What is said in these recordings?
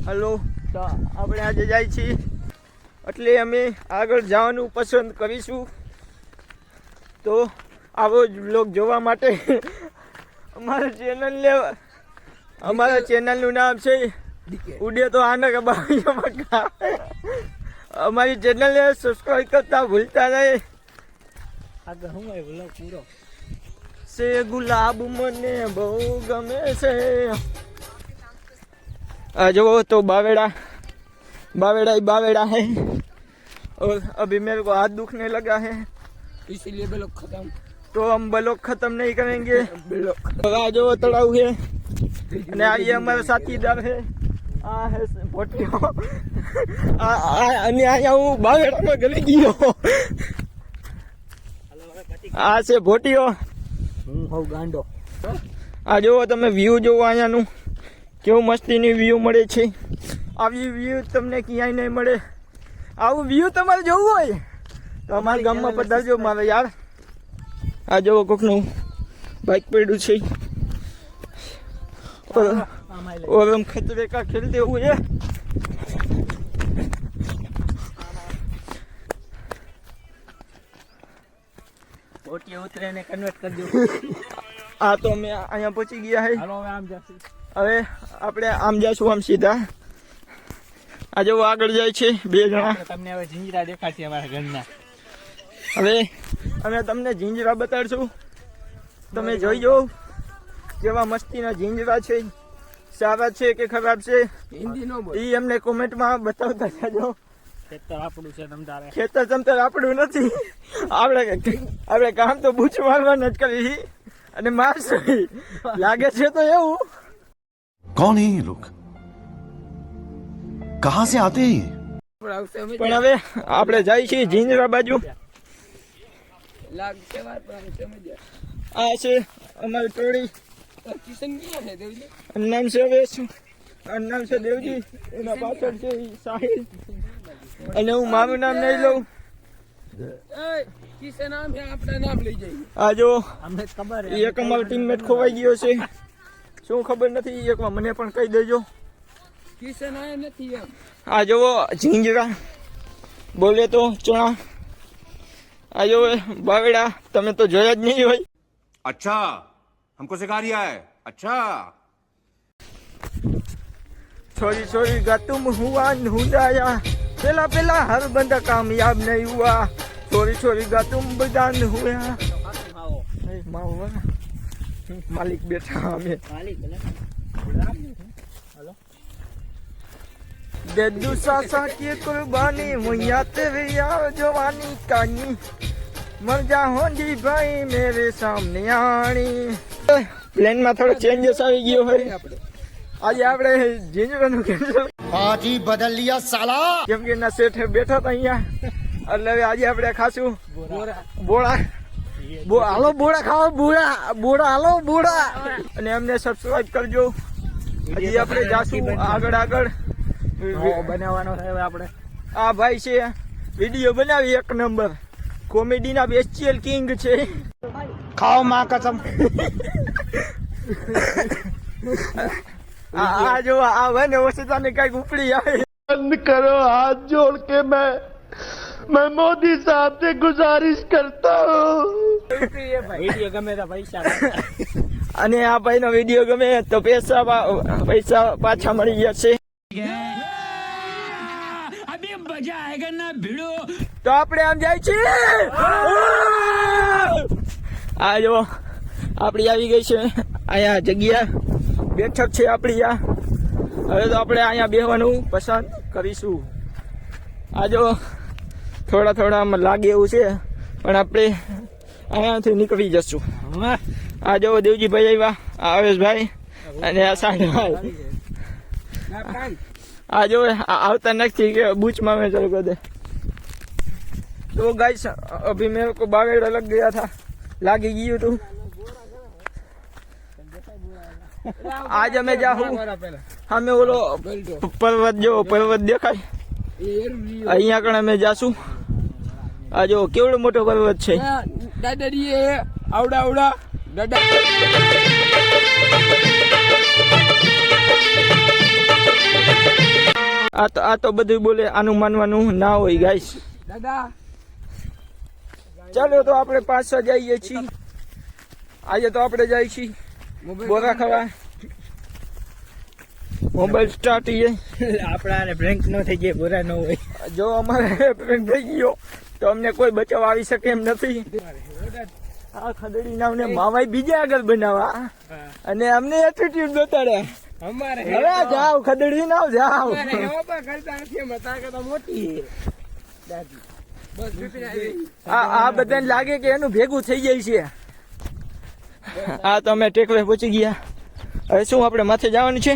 Hello, તો આપણે આજે જાય છીએ એટલે અમે આગળ જવાનું પસંદ કરીશું. તો આવો જ બ્લોગ જોવા માટે અમારા ચેનલનું નામ છે ઉડે તો આને કે બાવીયા. અમારી ચેનલને સબસ્ક્રાઈબ કરતા ભૂલતા નહીં. આગળ હું બ્લોગ પૂરો से गुलाब मने बहु गमे से. जो तो बावेड़ा है और अभी मेरे को हाथ दुखने लगा है, इसीलिए ब्लॉग खत्म. तो हम ब्लॉग खत्म नहीं करेंगे. जो तड़ाव है અને આ અમારો સાથીદાર છે, આ હે ભોટિયો. અને અહીંયા હું બાવેડામાં ગલી ગયો. આ છે ભોટિયો. હું હોઉં ગાંડો. આ જુઓ તમે વ્યૂ જોવો અહીંયાનું, કેવું મસ્તીની વ્યૂ મળે છે. આવી વ્યૂ તમને ક્યાંય નહીં મળે. આવું વ્યૂ તમારે જોવું હોય તો અમારા ગામમાં પધારજો મારે યાર. આ જુઓ કોકનું બાઇક પડ્યું છે. और हम खतरे का खेलते हुए બોટિયા ઉતરે ને કન્વર્ટ કરી દો. આ તો અમે અહીંયા પહોંચી ગયા છે. હાલો હવે આમ જશું. હવે આપણે આમ જશું, આમ સીધા. આ જો આગળ જાય છે બે જણા. તમને હવે જીંજરા દેખાડશે અમારા ઘરના. હવે અમે તમને જીંજરા બતાડશું, તમે જોઈ જાઓ કેવા મસ્તીના જીંજરા છે. સારા છે કે ખરાબ છે હિન્દી નો બોલ. એ અમને કોમેન્ટમાં બતાવતા જાજો. ખેતર આપણું છે તમતારે. ખેતર તમતારે આપણું નથી. આપણે કામ તો બૂચ મારવાનું જ કરી અને મારશું. લાગે છે તો એવું. कौन है ये लोग, कहां से आते हैं ये? પણ હવે આપણે જાય છીએ જીંજરા બાજુ. લાગશે વાર પણ આમ સમજ્યા. આ છે અમારી ટોળી. કિશન ક્યાં છે દેવજી? નામ છે વેશ, નામ છે દેવજી. એના પાછળ છે સાહિલ. અને હું મારું નામ નહીં લઉં. કિશન નામ છે, આપણા નામ લઈ જઈએ. આ જો અમને ખબર છે એક અમારો ટીમમેટ ખોવાઈ ગયો છે. શું ખબર નથી, એકવાર મને પણ કહી દેજો. કિશન આયા નથી એમ. આ જુઓ ઝીંજરા, બોલે તો ચણા. આ જો બાવેડા, તમે તો જોયા જ નહીં હોય. अच्छा, हमको सिखा रिया है. अच्छा, छोरी छोरी का तुम हुआ ढूंढाया, पेला हर बंदा कामयाब नहीं हुआ. छोरी छोरी का तुम बदान हुआ. मालिक बैठा हमें दे सासा की कुर्बानी मुया तेरी यार जवानी कानी मर जा होंगी भाई मेरे सामने आनी. પ્લેન માં થોડો ચેન્જીસ આવી ગયો હોય. આજે આપણે જીંજરાનું કેન્સલ पार्टी बदल लिया साला. કેમ કે એના શેઠે બેઠા હતા અહીંયા, એટલે હવે આજે આપણે ખાશું બોળા. હાલો બોળા ખાઓ, બોળા હાલો બોળા. અને અમને સબસ્ક્રાઇબ કરજો. હજી આપણે જાશું આગળ બનાવવાનો છે હવે આપણે. આ ભાઈ છે વિડીયો બનાવી એક નંબર, કોમેડીના બેસ્ટિયલ કિંગ છે. ખાઓ માં કસમ. આ જો આ ભાઈ ને વસતાને કઈક ઉપડી આવે. बंद करो हाथ जोड़ के मैं मोदी साहब से गुजारिश करता हूँ. વિડીયો ગમે તો પૈસા. અને આ ભાઈ નો વિડીયો ગમે તો પૈસા પાછા મળી જશે. તો આપણે આમ જાય છે. આ જો આપડી આવી ગઈ છે અહીંયા જગ્યા, બેઠક છે આપડી આ. હવે તો આપણે અહીંયા બેહવાનું પસંદ કરીશું. આ જો થોડા લાગે એવું છે, પણ આપણે અહીંયાથી નીકળી જશું. આ જો દેવજીભાઈ આવ્યા, આ આવેશભાઈ અને આ સાંઢભાઈ. આ જો આવતા નથી કે बूच में चलो कर दे. तो गाइस अभी मेरे को बागेड़ा लग गया था, लागी गई तो आज हमें जाऊँ. हमें बोलो पर्वत દેખાય અહીંયા કણ અમે જાશું. આ જો કેવડો મોટો પર્વત છે. દાદાજી આવડા દાદા. આ તો બધું બોલે, આનું માનવાનું ના હોય ગાઈસ. દાદા ચાલો તો આપણે પાછા જઈએ છીએ. આજે તો આપણે જઈએ છીએ બોરા ખાવા. મોબાઈલ સ્ટાર્ટ છે. આપણા બ્રેન્ક નો થઈ જાય, બોરા ન હોય. જો અમારે પ્રેમ થઈ ગયો તો અમને કોઈ બચાવ આવી શકે એમ નથી. આ ખદડી નામને માવાઈ બીજા આગળ બનાવવા અને અમને એટીટ્યુડ બતાડે. અમારે હવે જાઓ ખદડી નાવ જાઓ. કરતા નથી, અમે તાર કરતા મોટી છે. દાદી બસ ચૂપી આવી. આ બધાને લાગે કે એનું ભેગું થઈ જાય છે. આ તો અમે ટેકવે પહોંચી ગયા. હવે શું આપણે માથે જવાનું છે?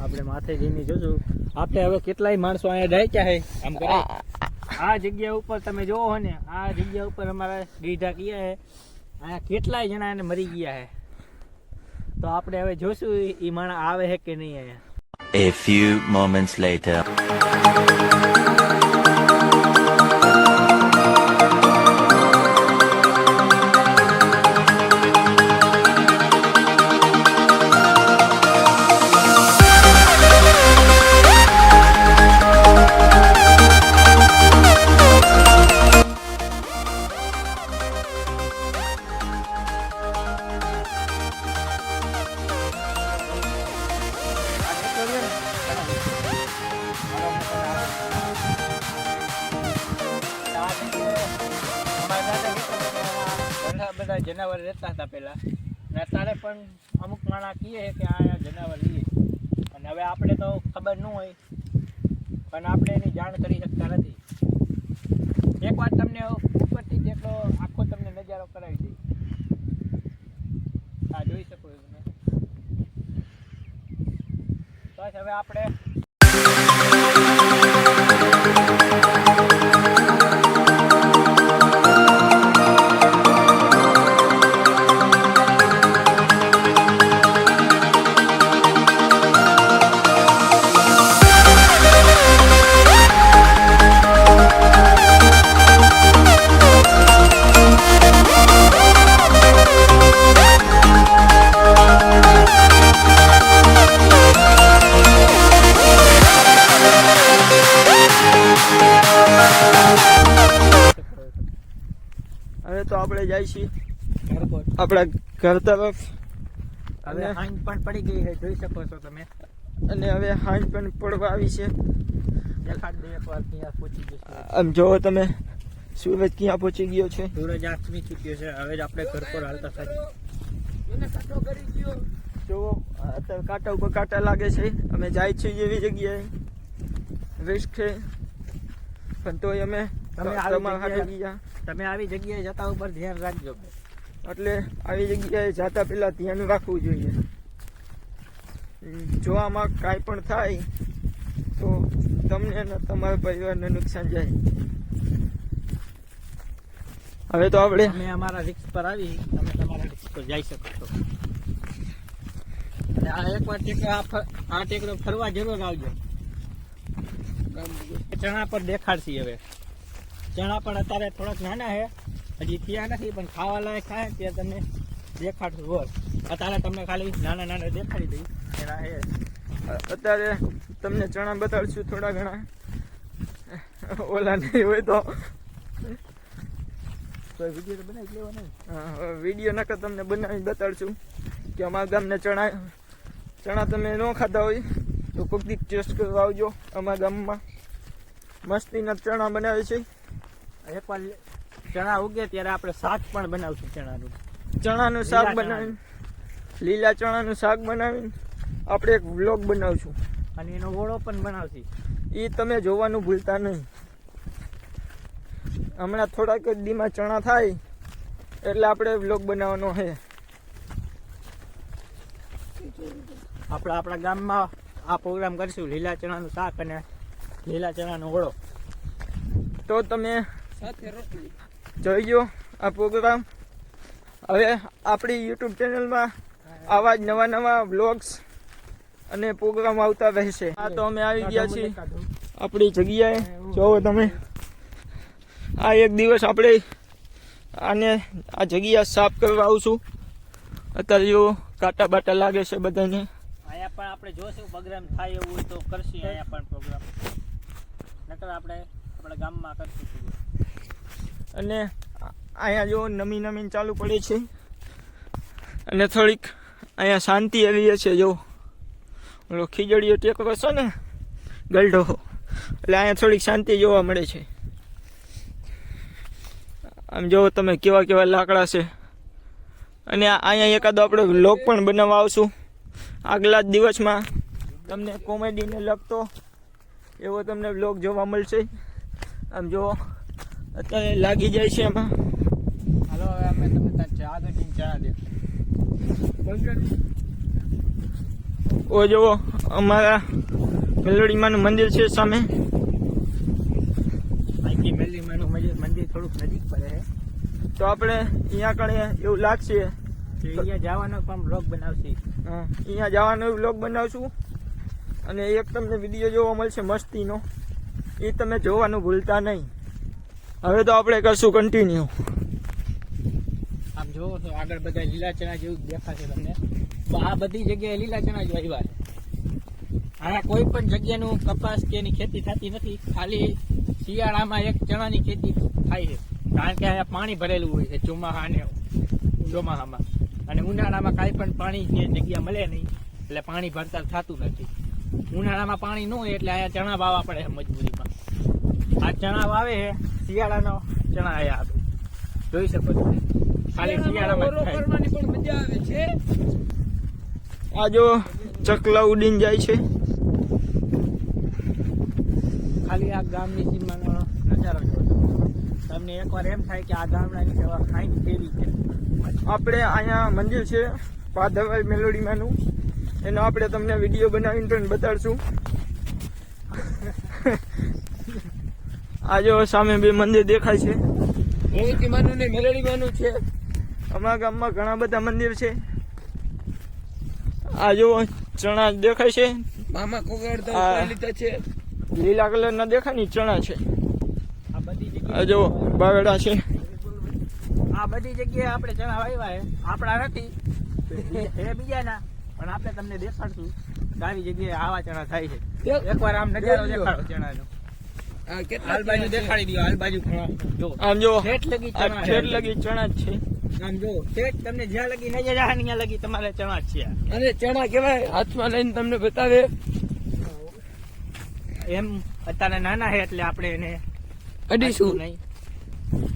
આપણે માથે જઈને જોજો. આપણે હવે કેટલાય માણસો અહીંયા ડાયચા છે. આમ કરે આ જગ્યા ઉપર તમે જોવો હો ને, આ જગ્યા ઉપર અમારા ગીઢા કયા હે, અહીંયા કેટલાય જણા એને મરી ગયા હે. તો આપણે હવે જોશું એ માણસ આવે છે કે નહીં અહીંયા. A few moments later. બધા જનાવર રહેતા હતા પેલા, ને અત્યારે પણ અમુક માણસ કહે કે આ જનાવર રહીએ, અને હવે આપણે તો ખબર ન હોય, પણ આપણે એની જાણ કરી શકતા નથી. એક વાર તમને ઉપરથી જેટલો આખો તમને નજારો કરાવી દઈ. આ જોઈ શકો છો તમે. બસ હવે આપણે આપણે જાય છીએ એરપોર્ટ. આપણા ઘર તરફ. હવે હાંજ પણ પડી ગઈ છે, જોઈ શકો છો તમે. અને હવે હાંજ પણ પડવા આવી છે. દેખાડ દે એકવાર ક્યાં પહોંચી જશે. આમ જોવો તમે, સૂરજ ક્યાં પહોંચી ગયો છે. સૂરજ આથમી ચૂક્યો છે. હવે જ આપણે ઘર પર હાલતા થાય. જોવો અત્યારે કાંટા ઉપર કાંટા લાગે છે. અમે જાય છીએ એવી જગ્યાએ, રિસ્ક છે પણ તોય અમે તમે આવી જગ્યાએ જતા ઉપર ધ્યાન રાખજો. એટલે આવી જગ્યાએ જતા પહેલા ધ્યાન રાખવું જોઈએ. જો આમાં કાંઈ પણ થાય તો તમને અને તમારા પરિવારને નુકસાન જાય. હવે તો આપણે અમે અમારા રિસ્ક પર આવી, તમે તમારા રિસ્ક પર જઈ શકો છો. અને આ એકવાર આ ટેકરો ફરવા જરૂર આવજો. ચણા પર દેખાડશી. હવે ચણા પણ અત્યારે થોડાક નાના છે, હજી થયા નથી, પણ ખાવા લાયક થાય ત્યાં તમને દેખાડશું. બોલ અત્યારે તમને ખાલી નાના નાના દેખાડી દઈ એના છે. અત્યારે તમને ચણા બતાડશું થોડા ઘણા. ઓલા નહીં હોય તો વિડીયો તો બનાવી લેવાનો. વિડીયો નકર તમને બનાવી બતાડશું કે અમારા ગામને ચણા તમે ન ખાધા હોય તો કોઈક દી ટેસ્ટ કરવા આવજો. અમારા ગામમાં મસ્તીના ચણા બનાવે છે. એકવાર ચણા ઉગે ત્યારે આપણે શાક પણ બનાવશું. ચણાનું શાક બનાવીને, લીલા ચણાનું શાક બનાવીને આપણે એક વ્લોગ બનાવશું. અને એનો ઓળો પણ બનાવશું. એ તમે જોવાનું ભૂલતા નહીં. હમણાં થોડાક જ દીમાં ચણા થાય એટલે આપણે વ્લોગ બનાવવાનો છે. આપણે આપણા ગામમાં આ પ્રોગ્રામ કરીશું, લીલા ચણાનું શાક અને લીલા ચણાનો ઓળો. તો તમે જોઈજો આ પ્રોગ્રામ. હવે આપણી યુટ્યુબ ચેનલમાં આવા જ નવા નવા વ્લોગ્સ અને પ્રોગ્રામ આવતા રહેશે. આ તો અમે આવી ગયા છીએ આપણી જગ્યાએ. જોવો તમે, આ એક દિવસ આપણે આ જગ્યા સાફ કરવા આવશું. અત્યારે જો કાંટા બાટા લાગે છે બધાને. અહીંયા પણ આપણે જોશું પ્રોગ્રામ થાય એવું હોય તો કરશું અહીંયા પણ પ્રોગ્રામ, નકર આપણે આપણા ગામમાં કરશું program. અને અહીંયા જો નમી ચાલુ પડે છે અને થોડીક અહીંયા શાંતિ એવી છે. જો ઓલો ખીજડીયો ટેકો છે ને ગલઢો, એટલે અહીંયા થોડીક શાંતિ જોવા મળે છે. આમ જો તમે કેવા લાકડા છે. અને અહીંયા એકાદો આપણે વ્લોગ પણ બનાવવા આવશું આગલા જ દિવસમાં. તમને કોમેડીને લગતો એવો તમને વ્લોગ જોવા મળશે. આમ જો અત્યારે લાગી જાય છે એમાં. હાલો હવે અમે તમને ત્યાં આગળ ચણા દે. ઓ જુઓ અમારા મેલોડીમાનું મંદિર છે સામે. અહીંથી મેલીમાનું મંદિર થોડુંક નજીક પડે છે, તો આપણે અહીંયા કણે એવું લાગશે તો અહીંયા જવાનો પણ બ્લોગ બનાવશે. અહીંયા જવાનો વ્લોગ બનાવશું. અને એક તમને વિડીયો જોવા મળશે મસ્તીનો, એ તમે જોવાનું ભૂલતા નહીં. હવે તો આપણે કરશું કન્ટિન્યુ. આમ જોવો તો આગળ બધા લીલા ચણા જેવું દેખાશે તમને. આ બધી જગ્યાએ લીલા ચણા જ વાવ્યા છે. આના કોઈ પણ જગ્યાનું કપાસ કે એની ખેતી થતી નથી. ખાલી શિયાળામાં એક ચણાની ખેતી થાય છે, કારણ કે અહીંયા પાણી ભરેલું હોય છે ચોમાસામાં. અને ઉનાળામાં કાંઈ પણ પાણી જે જગ્યા મળે નહીં, એટલે પાણી ભરતા થતું નથી. ઉનાળામાં પાણી ન હોય એટલે અહીંયા ચણા વાવવા પડે છે મજબૂરીમાં. આ ચણા વાવે છે, શિયાળાનો ચણા અહીંયા આવે જોઈ શકો છો. ખાલી શિયાળામાં કરવાની પણ મજા આવે છે. આ જો ચકલા ઉડીને જાય છે. ખાલી આ ગામની સીમાનો નજારો જોવો. તમને એકવાર એમ થાય કે આ ગામડાની સેવા ખાઈ કેવી છે. આપણે અહીંયા મંદિર છે પાધવાઈ મેલોડીમાંનું, એનો આપણે તમને વિડીયો બનાવીને પણ બતાડશું. આ જો સામે બે મંદિર દેખાય છે, મેલોડીમાંનું ને મેલોડીમાંનું છે. અમારા ગામમાં ઘણા બધા મંદિર છે. આ જો ચણા દેખાય છે, મામા કોગળતા આ લીધા છે. લીલા કલરના દેખાય ને ચણા છે. આ બધી આ જગ્યાએ જો બાવડા છે. આ બધી જગ્યાએ આપણે ચણા વાવ્યા છે. આપણા નથી, એ બીજાના, પણ આપણે તમને દેખાડશું કે આવી જગ્યાએ આવા ચણા થાય છે. એકવાર આમ નજારો દેખાડો ચણાનો. હાલ બાજુ દેખાડી દો, હાલ બાજુ જો આમ જો ઠેઠ લગી આ ચણા ઠેર લગી ચણા જ છે. આમ જો ઠેઠ તમને જ્યાં લગી નજર આવે ને ત્યાં લગી તમારે ચણા જ છે. અને ચણા કેવાય હાથમાં લઈને તમને બતાવે. એમ અત્યારે નાના છે એટલે આપણે એને અડીશું નહીં,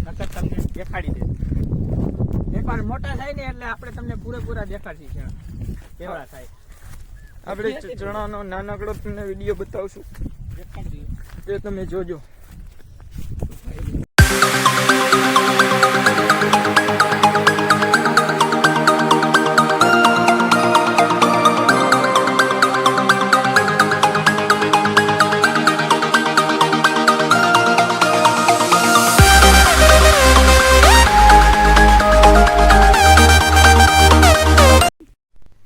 નકર તમને દેખાડી દે. એકવાર મોટા થાય ને એટલે આપણે તમને પૂરેપૂરા દેખાડશી ચણા કેવડા થાય. આપણે ચણાનો નાનકડો તમને વિડીયો બતાવશું, દેખાડી દઈએ. તે તમે જોજો.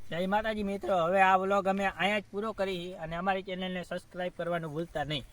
જય માતાજી મિત્રો, હવે આ વ્લોગ અમે અહીંયા જ પૂરો કરી અને અમારી ચેનલને સબસ્ક્રાઇબ કરવાનું ભૂલતા નહીં.